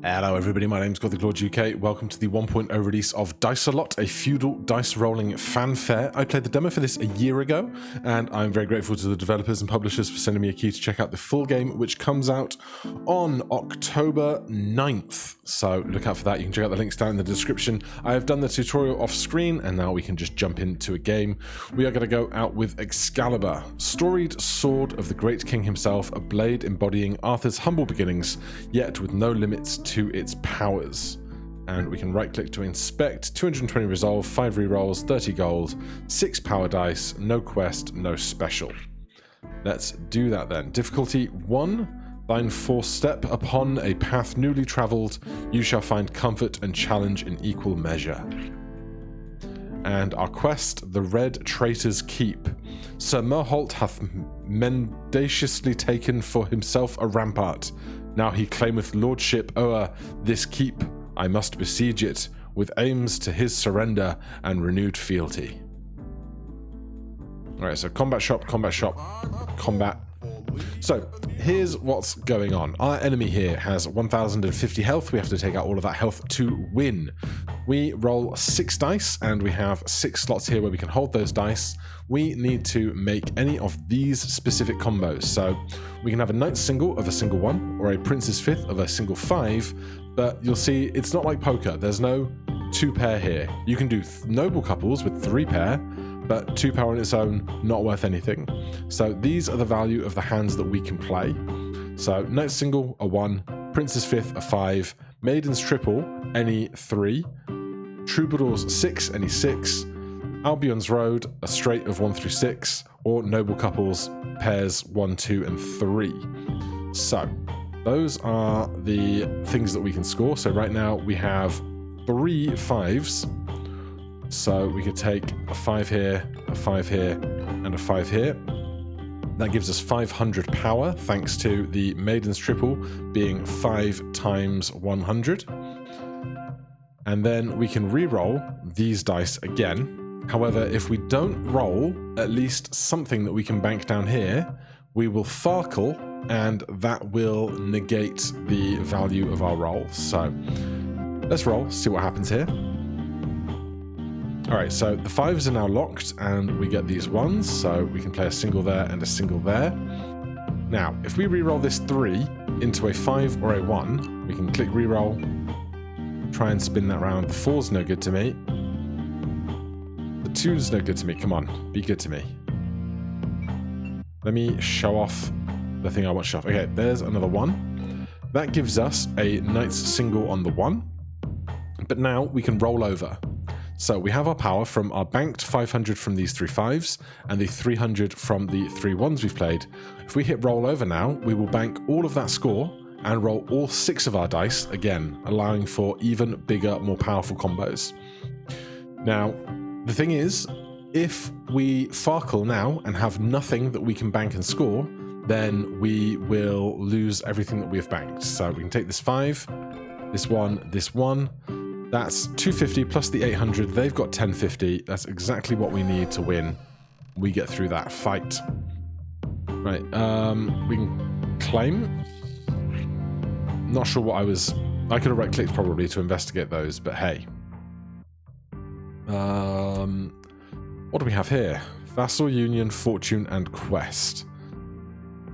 Hello everybody, my name's GothiClawed UK. Welcome to the 1.0 release of Dicealot, a feudal dice rolling fanfare. I played the demo for this a year ago, and I'm very grateful to the developers and publishers for sending me a key to check out the full game, which comes out on October 9th. So look out for that. You can check out the links down in the description. I have done the tutorial off screen, and now we can just jump into a game. We are going to go out with Excalibur, storied sword of the great king himself, a blade embodying Arthur's humble beginnings, yet with no limits to its powers. And we can right click to inspect. 220 resolve, 5 rerolls, 30 gold, 6 power dice, no quest, no special. Let's do that then. Difficulty 1, thine fourth step upon a path newly travelled, you shall find comfort and challenge in equal measure. And our quest, the Red Traitor's Keep. Sir Merholt hath mendaciously taken for himself a rampart. Now he claimeth lordship o'er this keep. I must besiege it, with aims to his surrender and renewed fealty. Alright, so combat shop, combat. So, here's what's going on. Our enemy here has 1050 health. We have to take out all of that health to win. We roll 6 dice, and we have 6 slots here where we can hold those dice. We need to make any of these specific combos. So, we can have a knight's single of a single 1, or a prince's fifth of a single 5, but you'll see it's not like poker. There's no 2 pair here. You can do noble couples with 3 pair, but 2 power on its own, not worth anything. So these are the value of the hands that we can play. So knight's single, a 1, prince's fifth, a 5, maiden's triple, any 3, troubadour's 6, any 6, Albion's road, a straight of 1 through 6, or noble couples, pairs 1, 2, and 3. So those are the things that we can score. So right now we have 3 5s. So we could take a 5 here, a 5 here, and a 5 here. That gives us 500 power, thanks to the Maiden's Triple being 5 times 100. And then we can re-roll these dice again. However, if we don't roll at least something that we can bank down here, we will farkle, and that will negate the value of our roll. So let's roll, see what happens here. Alright, so the 5s are now locked, and we get these 1s, so we can play a single there and a single there. Now, if we re-roll this 3 into a 5 or a 1, we can click re-roll, try and spin that round. The 4's no good to me. The 2's no good to me. Come on, be good to me. Let me show off the thing I want to show off. Okay, there's another 1. That gives us a knight's single on the 1, but now we can roll over. So we have our power from our banked 500 from these 3 5s and the 300 from the 3 1s we've played. If we hit roll over now, we will bank all of that score and roll all 6 of our dice again, allowing for even bigger, more powerful combos. Now, the thing is, if we farkle now and have nothing that we can bank and score, then we will lose everything that we have banked. So we can take this 5, this 1, this 1. That's 250 plus the 800. They've got 1050. That's exactly what we need to win. We get through that fight. Right, we can claim. Not sure what I could have right-clicked probably to investigate those, but hey. What do we have here? Vassal, Union, Fortune, and Quest.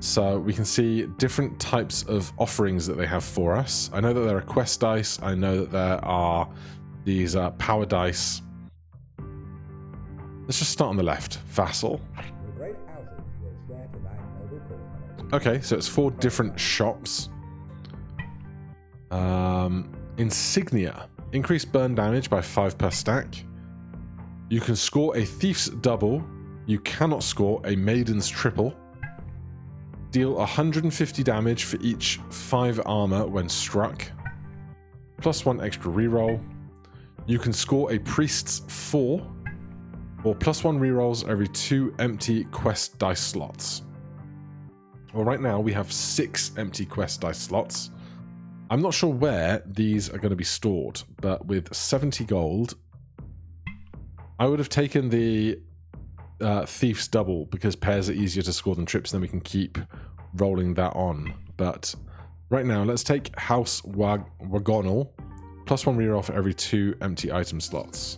So we can see different types of offerings that they have for us. I know that there are quest dice. I know that there are these power dice. Let's just start on the left. Vassal. Okay, so it's 4 different shops. Insignia. Increase burn damage by 5 per stack. You can score a thief's double. You cannot score a maiden's triple. Deal 150 damage for each 5 armor when struck. Plus 1 extra reroll. You can score a priest's 4, or plus 1 rerolls every 2 empty quest dice slots. Well, right now we have 6 empty quest dice slots. I'm not sure where these are going to be stored, but with 70 gold, I would have taken the Thief's double, because pairs are easier to score than trips, then we can keep rolling that on. But Right now, let's take House Wagonal, +1 reroll for every 2 empty item slots.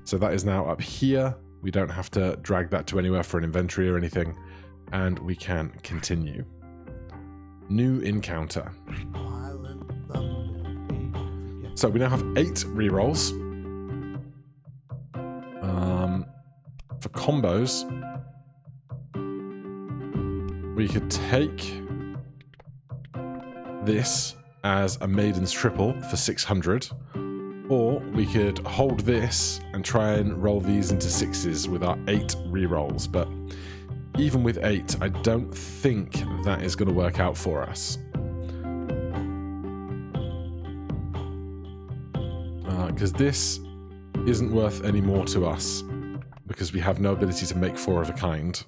So that is now up here. We don't have to drag that to anywhere for an inventory or anything, and we can continue. New encounter. So we now have 8 rerolls. For combos, we could take this as a Maiden's Triple for 600, or we could hold this and try and roll these into 6s with our 8 rerolls. But even with 8, I don't think that is going to work out for us. Because this isn't worth any more to us, because we have no ability to make 4 of a kind.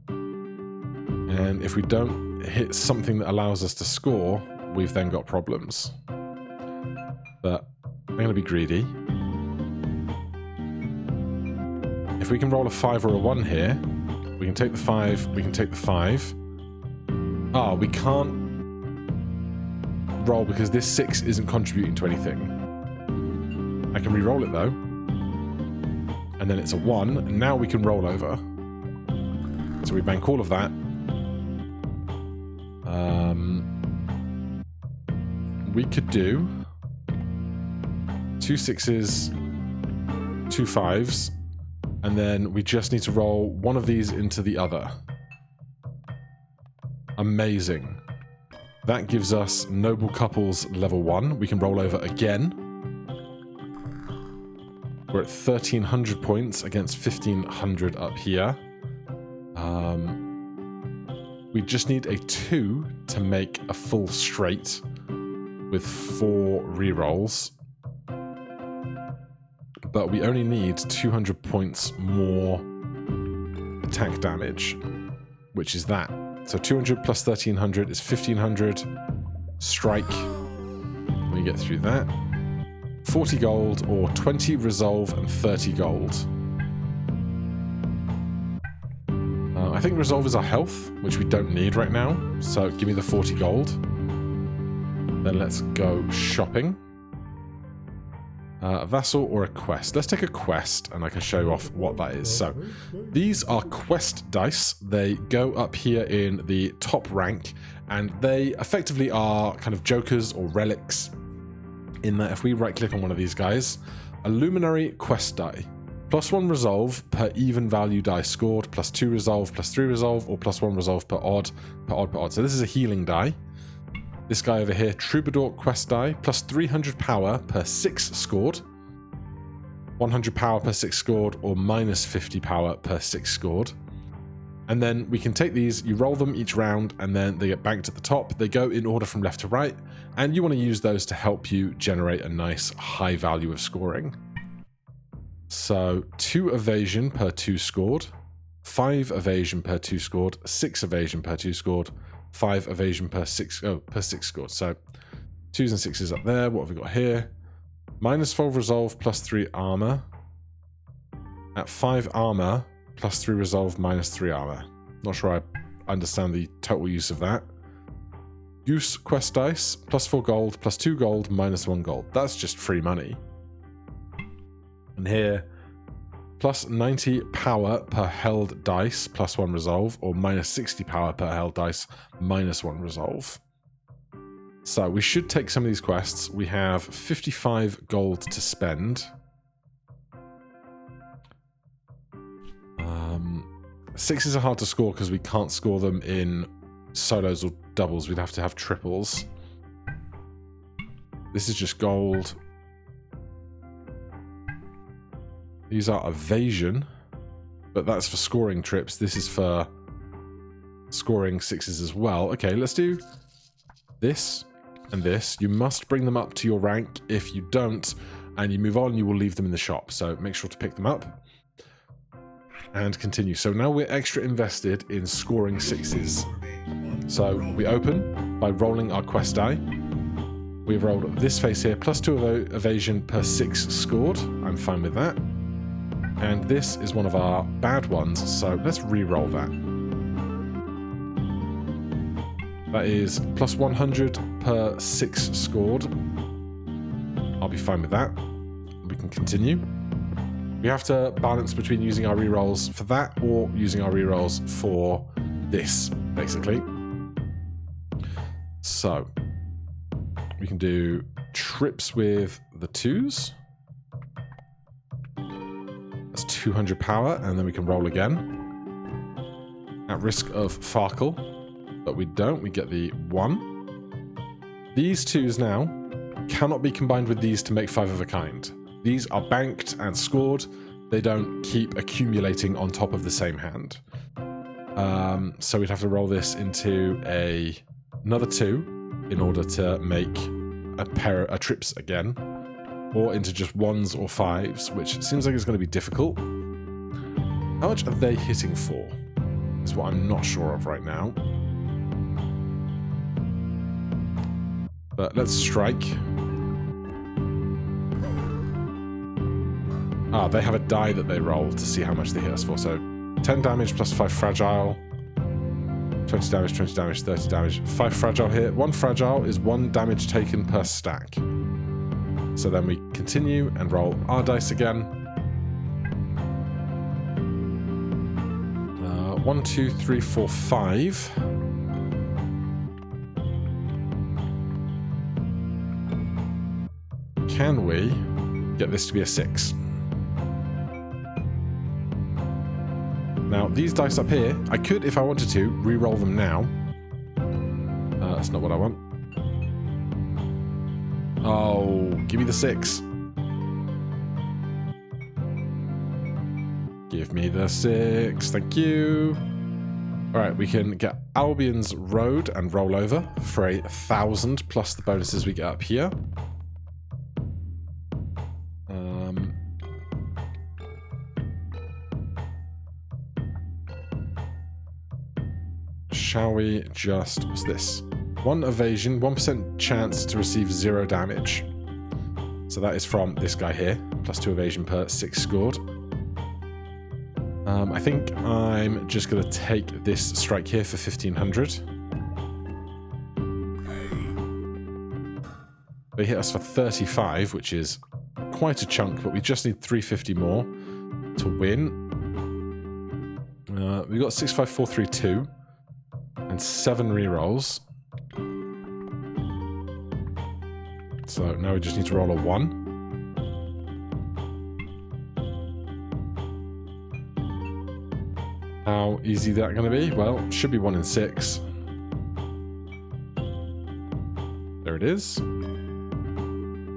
And if we don't hit something that allows us to score, we've then got problems. But I'm going to be greedy. If we can roll a 5 or a 1 here, we can take the 5, we can take the 5. Ah, we can't roll because this 6 isn't contributing to anything. I can re-roll it though. And then it's a 1, and now we can roll over. So we bank all of that. We could do 2 6s, 2 5s, and then we just need to roll one of these into the other. Amazing. That gives us Noble Couples level 1. We can roll over again. We're at 1,300 points against 1,500 up here. We just need a 2 to make a full straight with 4 rerolls. But we only need 200 points more attack damage, which is that. So 200 plus 1,300 is 1,500. Strike. Let me get through that. 40 gold or 20 resolve and 30 gold. I think resolve is our health, which we don't need right now. So give me the 40 gold. Then let's go shopping. A vassal or a quest. Let's take a quest and I can show you off what that is. So these are quest dice. They go up here in the top rank, and they effectively are kind of jokers or relics, in that if we right click on one of these guys, a luminary quest die, +1 resolve per even value die scored, +2 resolve, +3 resolve, or +1 resolve per odd. So this is a healing die. This guy over here, Troubadour quest die, +300 power per 6 scored, 100 power per 6 scored, or -50 power per 6 scored. And then we can take these, you roll them each round, and then they get banked at the top. They go in order from left to right, and you want to use those to help you generate a nice high value of scoring. So 2 evasion per 2 scored, 5 evasion per 2 scored, 6 evasion per 2 scored, 5 evasion per 6 scored. So 2s and 6s up there. What have we got here? -12 resolve, +3 armor. At 5 armor, +3 resolve, -3 armor. Not sure I understand the total use of that. Goose quest dice, +4 gold, +2 gold, -1 gold. That's just free money. And here, +90 power per held dice, +1 resolve, or -60 power per held dice, -1 resolve. So we should take some of these quests. We have 55 gold to spend. 6s are hard to score because we can't score them in solos or doubles. We'd have to have triples. This is just gold. These are evasion, but that's for scoring trips. This is for scoring 6s as well. Okay, let's do this and this. You must bring them up to your rank. If you don't, and you move on, you will leave them in the shop. So make sure to pick them up and continue. So now we're extra invested in scoring 6s. So we open by rolling our quest die. We've rolled this face here, +2 evasion per 6 scored. I'm fine with that. And this is one of our bad ones, so let's re-roll that. That is plus 100 per 6 scored. I'll be fine with that. We can continue. We have to balance between using our rerolls for that or using our rerolls for this, basically. So, we can do trips with the 2s. That's 200 power, and then we can roll again. At risk of Farkle, but we don't. We get the 1. These 2s now cannot be combined with these to make 5 of a kind. These are banked and scored. They don't keep accumulating on top of the same hand. So we'd have to roll this into another 2 in order to make a pair of trips again, or into just 1s or 5s, which seems like it's going to be difficult. How much are they hitting for? Is what I'm not sure of right now. But let's strike. Ah, they have a die that they roll to see how much they hit us for. So 10 damage plus 5 fragile. 20 damage, 20 damage, 30 damage. 5 fragile here. 1 fragile is 1 damage taken per stack. So then we continue and roll our dice again. 1, 2, 3, 4, 5. Can we get this to be a 6? Now, these dice up here, I could, if I wanted to, re-roll them now. That's not what I want. Oh, give me the 6. Give me the 6, thank you. Alright, we can get Albion's Road and roll over for 1,000 plus the bonuses we get up here. Shall we just... what's this? 1 evasion, 1% chance to receive 0 damage. So that is from this guy here. Plus 2 evasion per 6 scored. I think I'm just going to take this strike here for 1,500. They hit us for 35, which is quite a chunk, but we just need 350 more to win. We've got 6, 5, 4, 3, 2. And 7 rerolls. So now we just need to roll a 1. How easy is that going to be? Well, should be 1 in 6. There it is.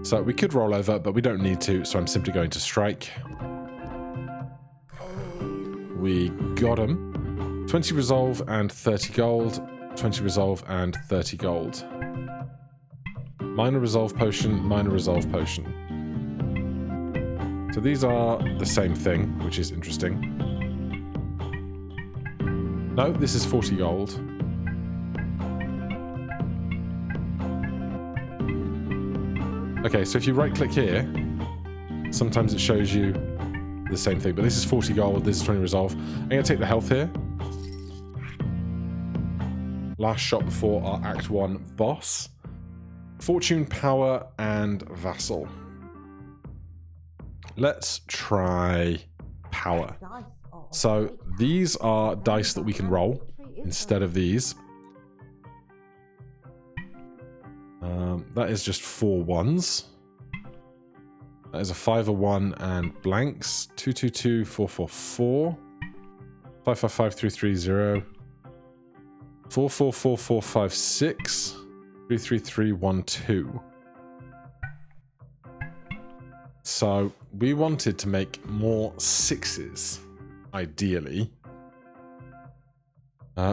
So we could roll over, but we don't need to, so I'm simply going to strike. We got him. 20 resolve and 30 gold. 20 resolve and 30 gold. Minor resolve potion, minor resolve potion. So these are the same thing, which is interesting. No, this is 40 gold. Okay, so if you right click here, sometimes it shows you the same thing, but this is 40 gold, this is 20 resolve. I'm going to take the health here. Last shot before our Act 1 boss. Fortune, Power, and Vassal. Let's try Power. So these are dice that we can roll instead of these. That is just 4 1s. That is a 5, a 1, and blanks. 2, 2, 2, 4, 4, 4. 5, 5, 5, 3, 3, 0. 4, 4, 4, 4, 5, 6. 3, 3, 3, 1, 2. So we wanted to make more 6s, ideally.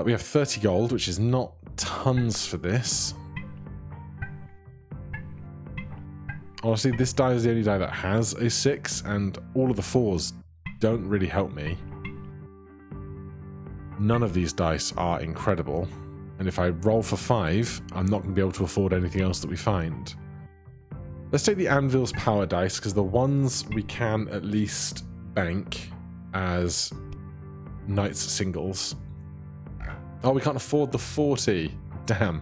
We have 30 gold, which is not tons for this. Honestly, this die is the only die that has a 6, and all of the 4s don't really help me. None of these dice are incredible, and if I roll for 5, I'm not going to be able to afford anything else that we find. Let's take the Anvil's power dice, because the ones we can at least bank as Knight's singles. Oh, we can't afford the 40. Damn.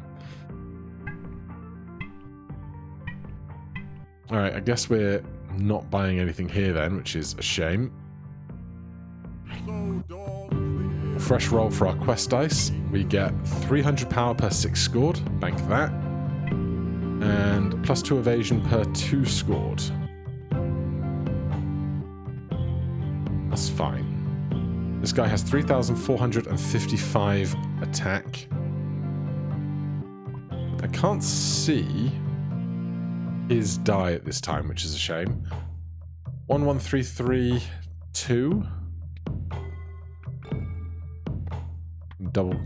Alright, I guess we're not buying anything here then, which is a shame. Fresh roll for our quest dice. We get 300 power per 6 scored. Bank that. And +2 evasion per 2 scored. That's fine. This guy has 3,455 attack. I can't see his die at this time, which is a shame. 11332. Double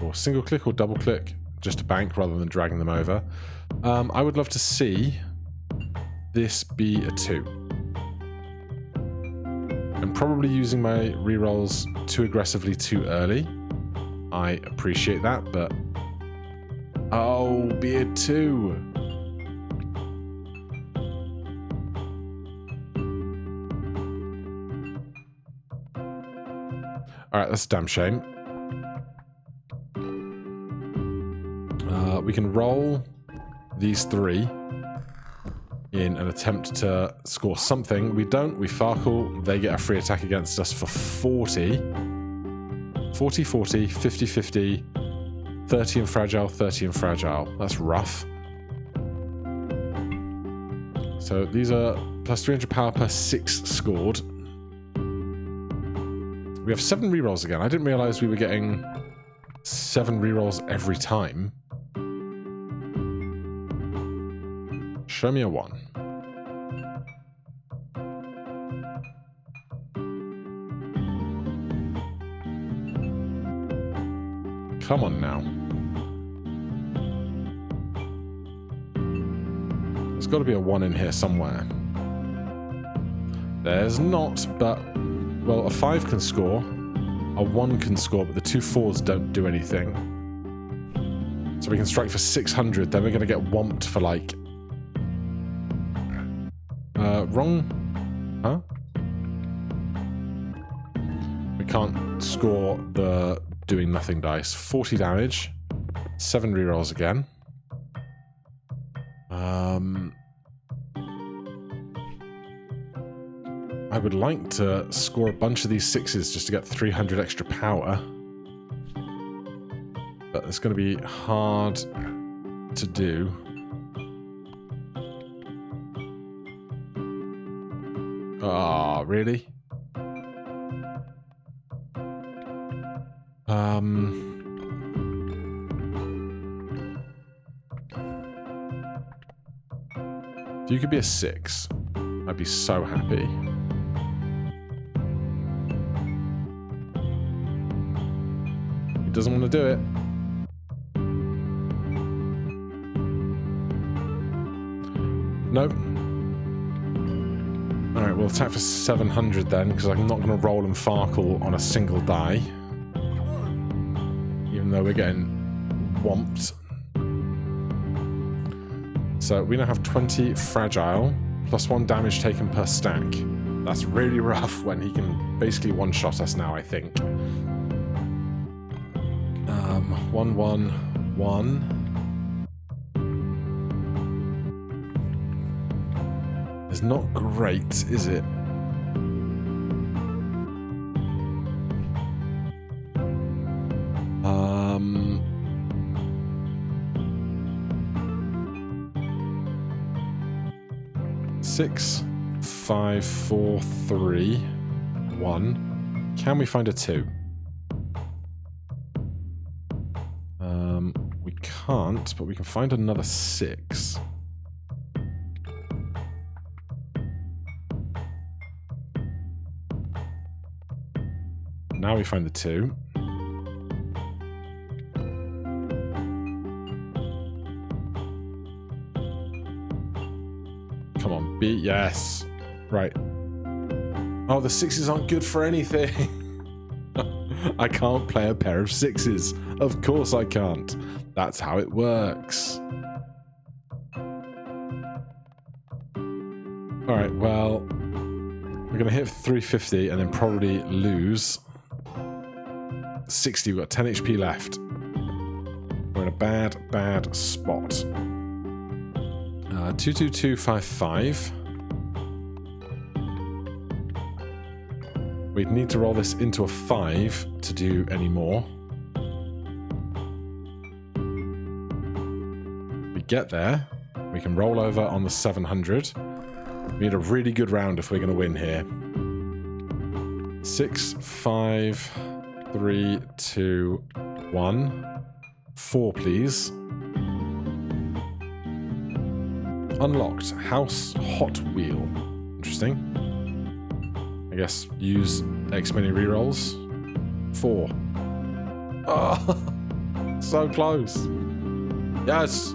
or single click or double click just to bank rather than dragging them over. I would love to see this be a 2. I'm probably using my rerolls too aggressively too early. I appreciate that, but oh, be a 2. Alright, that's a damn shame. We can roll these 3 in an attempt to score something. We don't, we Farkle, they get a free attack against us for 40. 40, 40, 50, 50, 30 and fragile, 30 and fragile. That's rough. So these are +300 power per 6 scored. We have 7 rerolls again. I didn't realize we were getting 7 rerolls every time. Show me a 1. Come on now. There's got to be a 1 in here somewhere. There's not, but... well, a 5 can score, a 1 can score, but the 2 4s don't do anything. So we can strike for 600, then we're going to get whomped for like... wrong? Huh? We can't score the doing nothing dice. 40 damage, 7 rerolls again. I would like to score a bunch of these 6s just to get 300 extra power. But it's going to be hard to do. Ah, really? If you could be a 6, I'd be so happy. He doesn't want to do it. Nope. Alright, we'll attack for 700 then, because I'm not going to roll and Farkle on a single die. Even though we're getting whomped. So we now have 20 fragile, +1 damage taken per stack. That's really rough when he can basically one-shot us now, I think. 1, 1, 1. It's not great, is it? Six, 5, 4, 3, 1. Can we find a 2? We can't, but we can find another 6. Now we find the 2. Come on, B. Yes. Right. Oh, the 6s aren't good for anything. I can't play a pair of 6s. Of course I can't. That's how it works. Alright, well, we're going to hit 350 and then probably lose. 60, we've got 10 HP left. We're in a bad spot. 22255. We'd need to roll this into a 5 to do any more. We get there. We can roll over on the 700. We need a really good round if we're going to win here. 6, 5, 3, 2, 1. 4, please. Unlocked. House Hot Wheel. Interesting. I guess use X many rerolls. 4. Oh, so close. Yes.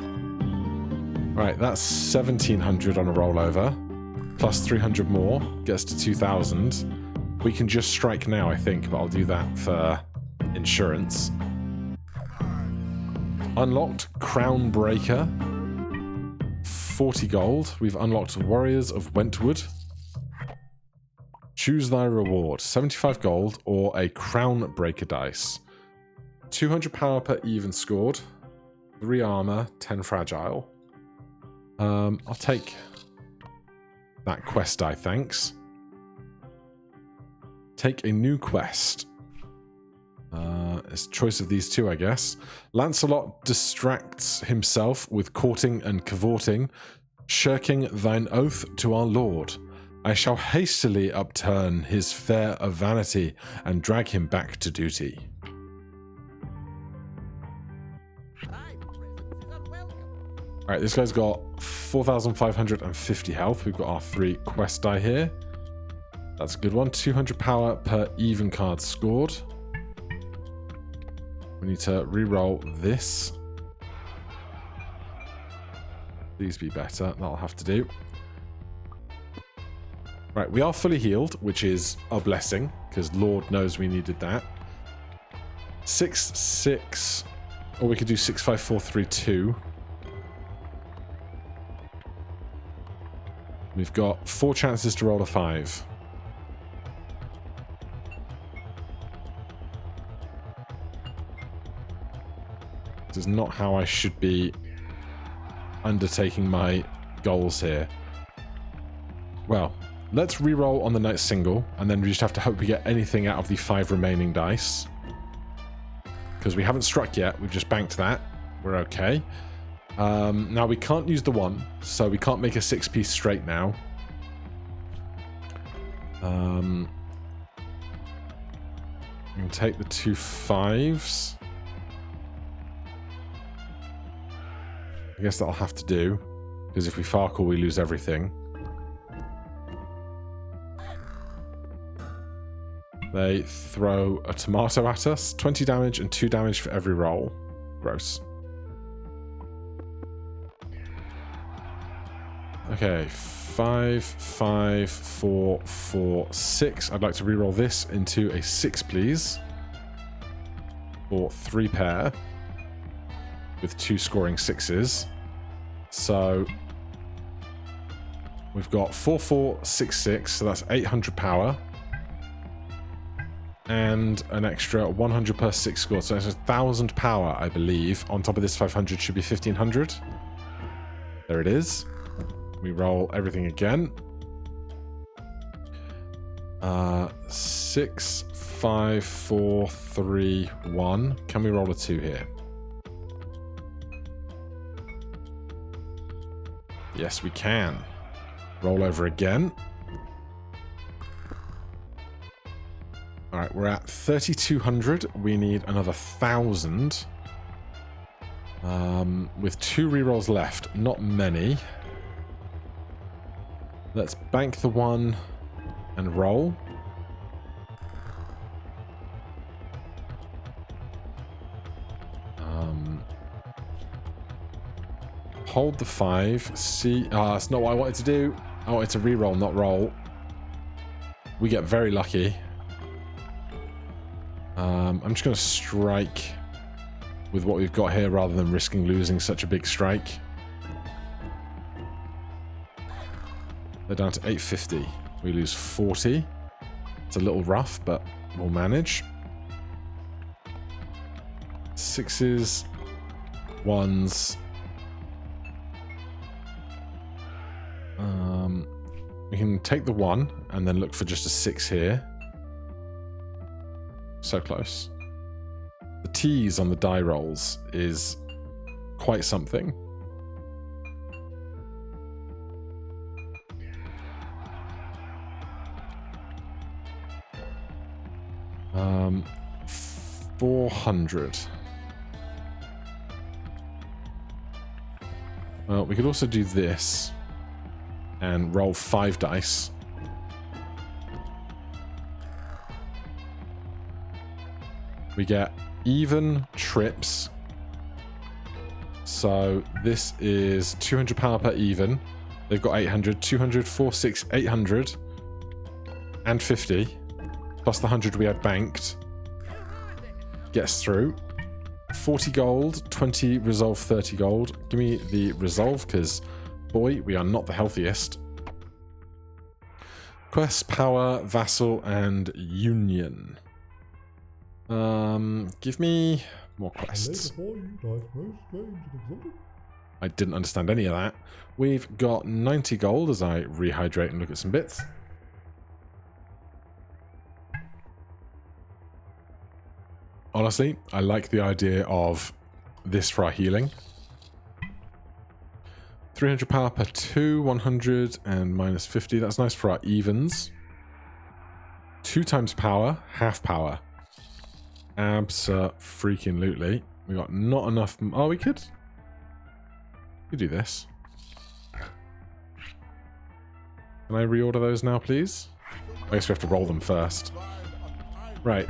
Right, that's 1,700 on a rollover. Plus 300 more. Gets to 2,000. We can just strike now, I think, but I'll do that for insurance. Unlocked Crown Breaker. 40 gold. We've unlocked Warriors of Wentwood. Choose thy reward. 75 gold or a Crown Breaker dice. 200 power per even scored. 3 armor, 10 fragile. I'll take that quest die, thanks. Take a new quest. It's a choice of these two, I guess. Lancelot distracts himself with courting and cavorting, shirking thine oath to our lord. I shall hastily upturn his fair of vanity and drag him back to duty. Alright, this guy's got 4,550 health. We've got our 3 quest die here. That's a good one. 200 power per even card scored. We need to re-roll this. Please be better. That'll have to do. Right, we are fully healed, which is a blessing, because Lord knows we needed that. 6, 6, or we could do 6, 5, 4, 3, 2. We've got 4 chances to roll a 5. This is not how I should be undertaking my goals here. Well, let's re-roll on the night single, and then we just have to hope we get anything out of the 5 remaining dice. Because we haven't struck yet, we've just banked that. We're okay. Now we can't use the 1, so we can't make a 6-piece straight now. We can take the 2 5s. I guess that'll have to do, because if we farkle, we lose everything. They throw a tomato at us. 20 damage and 2 damage for every roll. Gross. Okay, 5, 5, 4, 4, 6. I'd like to reroll this into a 6, please. For 3 pair. With 2 scoring 6s. So we've got 4, 4, 6, 6. So that's 800 power. And an extra 100 per 6 score. So that's 1,000 power, I believe. On top of this 500 should be 1,500. There it is. We roll everything again. 6, 5, 4, 3, 1. Can we roll a 2 here? Yes, we can. Roll over again. Alright, we're at 3,200. We need another 1,000. With 2 rerolls left. Not many. Let's bank the 1 and roll. Hold the 5. See, that's not what I wanted to do. I wanted to re-roll, not roll. We get very lucky. I'm just going to strike with what we've got here rather than risking losing such a big strike. They're down to 850. We lose 40. It's a little rough, but we'll manage. 6s. ones. We can take the 1 and then look for just a 6 here. So close. The T's on the die rolls is quite something. Um, 400. Well, we could also do this and roll 5 dice. We get even trips. So this is 200 power per even. They've got 800, 200, 4, 6, 800, and 50. Plus the 100 we had banked. Gets through. 40 gold, 20 resolve, 30 gold. Give me the resolve, because, boy, we are not the healthiest. Quest, power, vassal, and union. Give me more quests. I didn't understand any of that. We've got 90 gold as I rehydrate and look at some bits. Honestly, I like the idea of this for our healing. 300 power per 2, 100 and minus 50. That's nice for our evens. 2 times power, half power. Abso-freaking-lutely. We got not enough. Oh, we could do this. Can I reorder those now, please? I guess we have to roll them first. Right.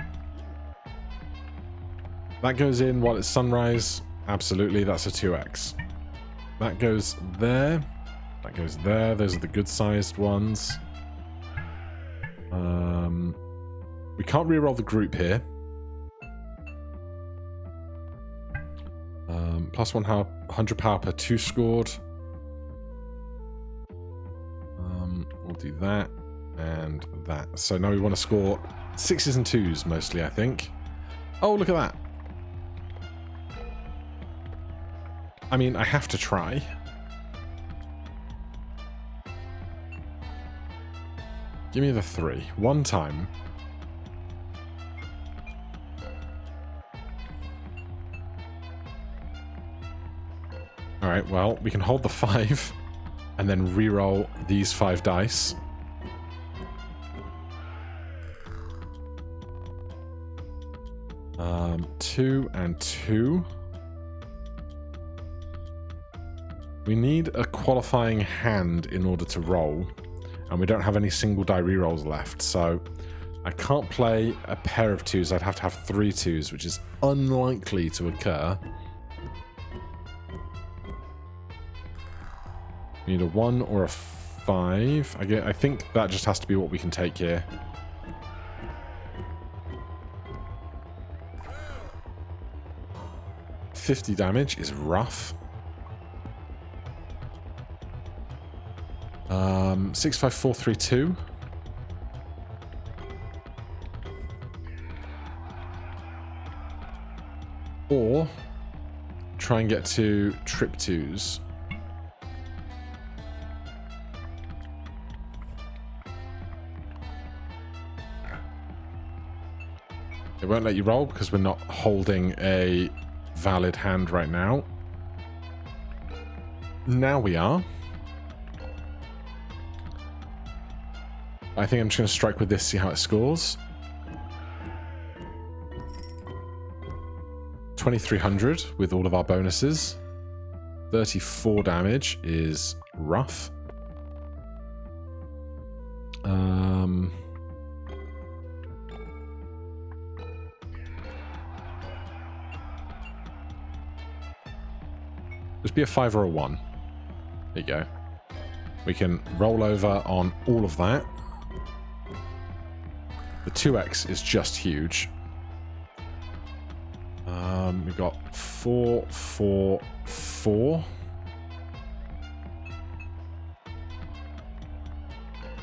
That goes in while it's sunrise. Absolutely, that's a 2x. That goes there. That goes there. Those are the good-sized ones. We can't re-roll the group here. Plus 100 power per 2 scored. We'll do that and that. So now we want to score 6s and 2s mostly, I think. Oh, look at that. I mean, I have to try. Give me the 3. One time. Alright, well, we can hold the 5 and then re-roll these 5 dice. Two and 2. We need a qualifying hand in order to roll, and we don't have any single die re-rolls left, so I can't play a pair of 2s. I'd have to have 3 2s, which is unlikely to occur. We need a 1 or a 5. I think that just has to be what we can take here. $50 damage is rough. 65432. Or try and get to trip 2s. It won't let you roll because we're not holding a valid hand right now. Now we are. I think I'm just going to strike with this, see how it scores. 2300 with all of our bonuses. 34 damage is rough. Just be a 5 or a 1. There you go. We can roll over on all of that. The 2x is just huge. We've got 4, 4, 4.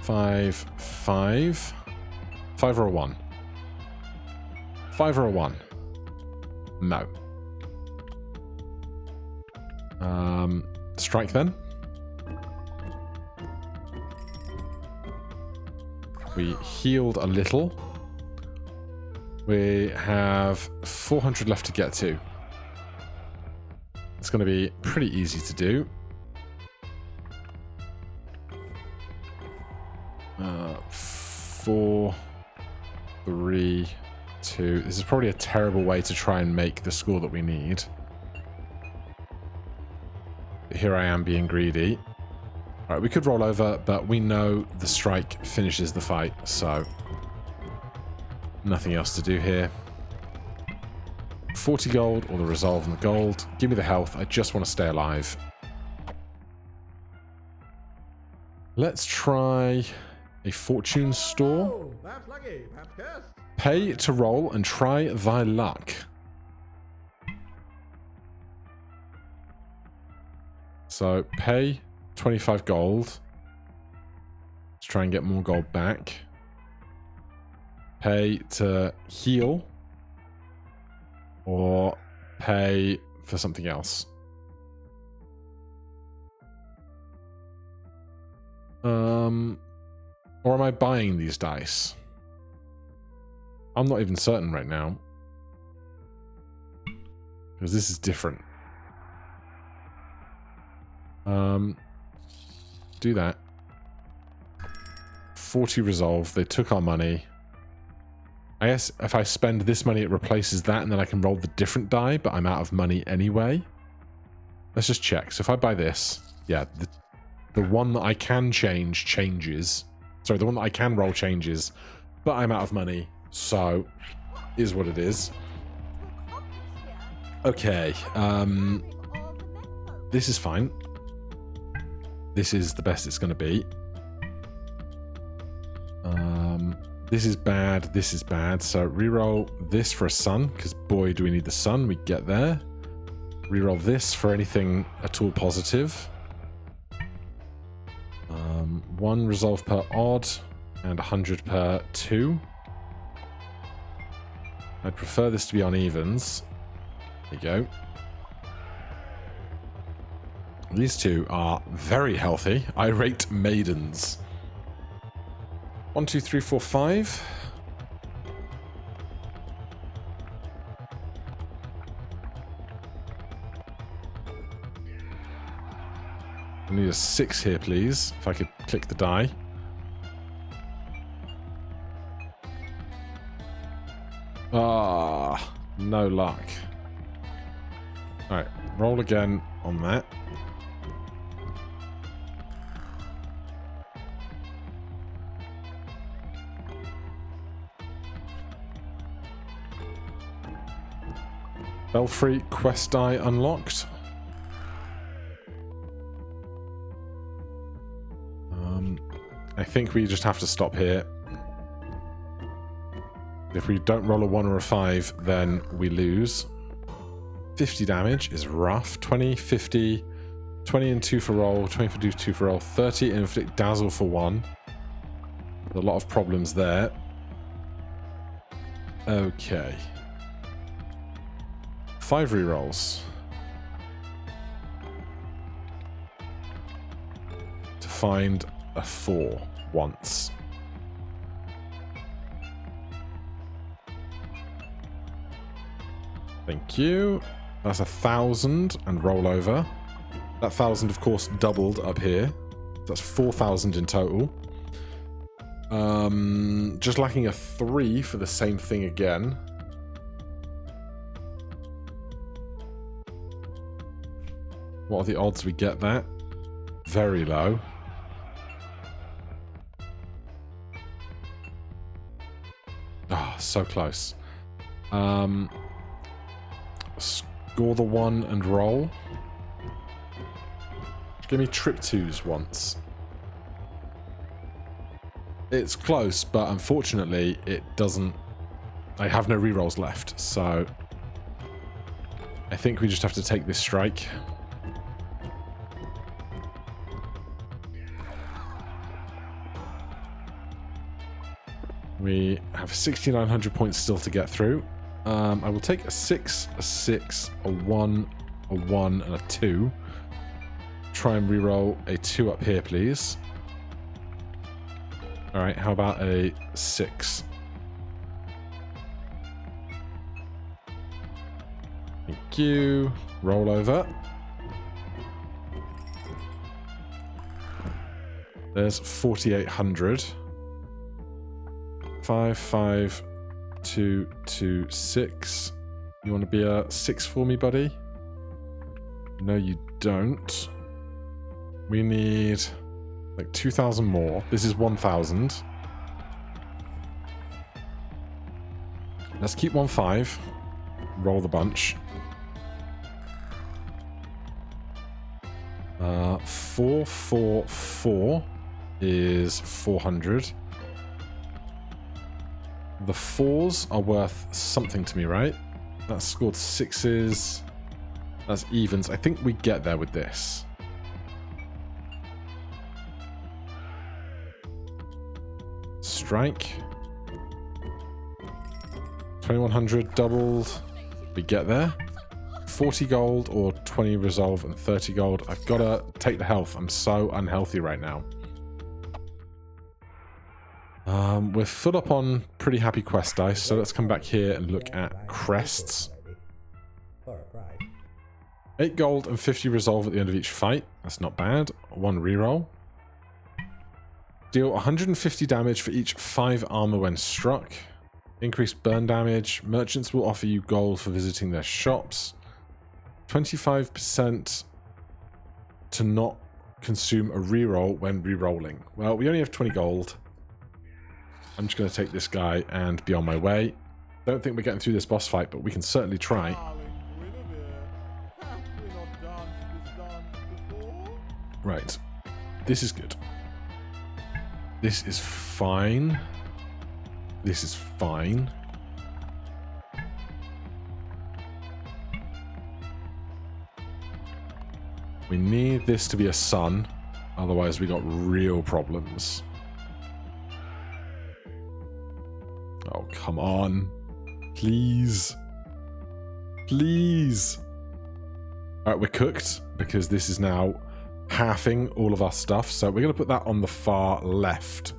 5, 5. 5 or a 1? 5 or a 1? No. Strike then. We healed a little. We have 400 left to get to. It's going to be pretty easy to do. 4, 3, 2. This is probably a terrible way to try and make the score that we need. Here I am being greedy. Alright, we could roll over, but we know the strike finishes the fight, so nothing else to do here. 40 gold or the resolve and the gold. Give me the health. I just want to stay alive. Let's try a fortune store. Oh, perhaps lucky, perhaps cursed. Pay to roll and try thy luck. So pay 25 gold. Let's try and get more gold back. Pay to heal. Or pay for something else. Or am I buying these dice? I'm not even certain right now. Because this is different. Do that. 40 resolve. They took our money. I guess if I spend this money, it replaces that, and then I can roll the different die, but I'm out of money anyway. Let's just check. So if I buy this, yeah, the one that I can change changes. Sorry, the one that I can roll changes, but I'm out of money, so is what it is. Okay, this is fine. This is the best it's going to be. This is bad, this is bad, so reroll this for a sun, because boy do we need the sun, we get there. Reroll this for anything at all positive. 1 resolve per odd, and 100 per 2. I'd prefer this to be on evens. There you go. These two are very healthy. Irate maidens. 1, 2, 3, 4, 5. I need a 6 here, please. If I could click the die. Ah, no luck. Alright, roll again on that. Belfry quest die unlocked. I think we just have to stop here. If we don't roll a 1 or a 5, then we lose. 50 damage is rough. 20, 50, 20 and 2 for roll, 20 for 2 for roll, 30 and inflict dazzle for 1. There's a lot of problems there. Okay. 5 rerolls. To find a 4 once. Thank you. That's 1,000 and roll over. That 1,000 of course doubled up here. That's 4,000 in total. Just lacking a 3 for the same thing again. What are the odds we get that? Very low. Ah, oh, so close. Score the 1 and roll. Give me trip 2s once. It's close, but unfortunately it doesn't... I have no rerolls left, so... I think we just have to take this strike. We have 6,900 points still to get through. I will take a 6, a 6, a 1, and a 2. try and reroll a 2 up here, please. Alright, how about a 6? Thank you. Roll over. There's 4,800. 5, 5, 2, 2, 6. You want to be a 6 for me, buddy? No, you don't. We need like 2,000 more. This is 1,000. Let's keep 1, 5. Roll the bunch. 4, 4, 4 is 400. The 4s are worth something to me, right? That scored 6s. That's evens. I think we get there with this. Strike. 2,100 doubled. We get there. 40 gold or 20 resolve and 30 gold. I've got to take the health. I'm so unhealthy right now. We're full up on pretty happy quest dice, so let's come back here and look at crests. 8 gold and 50 resolve at the end of each fight. That's not bad. 1 reroll. Deal 150 damage for each 5 armor when struck. Increased burn damage. Merchants will offer you gold for visiting their shops. 25% to not consume a reroll when rerolling. Well, we only have 20 gold. I'm just going to take this guy and be on my way. Don't think we're getting through this boss fight, but we can certainly try. Right. This is good. This is fine. This is fine. We need this to be a sun, otherwise we got real problems. Oh, come on. Please. Please. Alright, we're cooked, because this is now halving all of our stuff, so we're going to put that on the far left,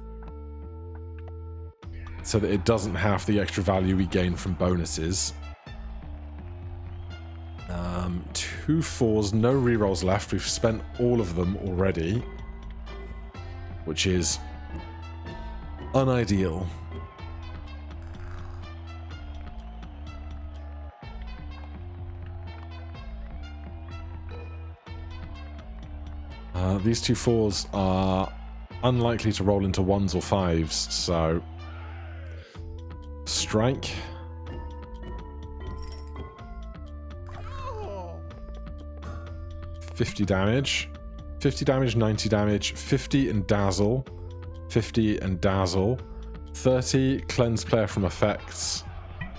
so that it doesn't have the extra value we gain from bonuses. 2 4s, no rerolls left. We've spent all of them already, which is unideal. These 2 4s are unlikely to roll into 1s or 5s, so strike. 50 damage. 50 damage, 90 damage, 50 and dazzle. 50 and dazzle. 30, cleanse player from effects.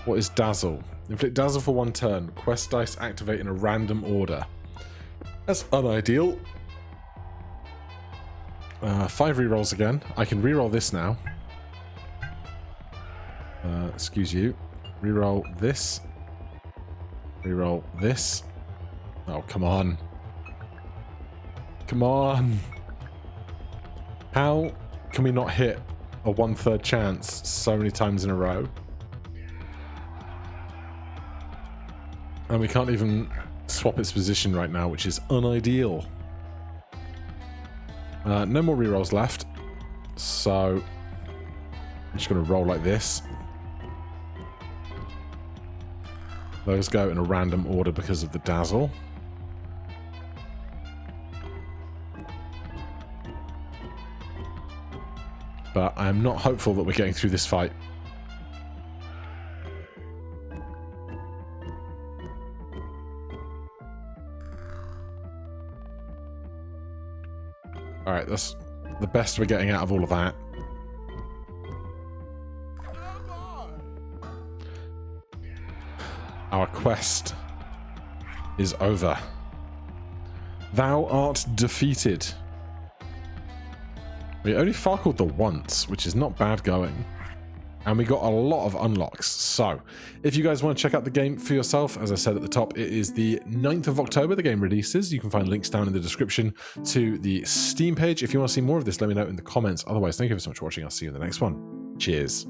What is dazzle? Inflict dazzle for 1 turn. Quest dice activate in a random order. That's unideal. 5 rerolls again. I can reroll this now. Excuse you. Reroll this. Reroll this. Oh, come on. Come on. How can we not hit a 1/3 chance so many times in a row? And we can't even swap its position right now, which is unideal. No more rerolls left, so I'm just going to roll like this. Those go in a random order because of the dazzle. But I'm not hopeful that we're getting through this fight. Alright, that's the best we're getting out of all of that. Our quest is over. Thou art defeated. We only farkled the once, which is not bad going. And we got a lot of unlocks. So if you guys want to check out the game for yourself, as I said at the top, it is the 9th of October the game releases. You can find links down in the description to the Steam page. If you want to see more of this, let me know in the comments. Otherwise, thank you so much for watching. I'll see you in the next one. Cheers.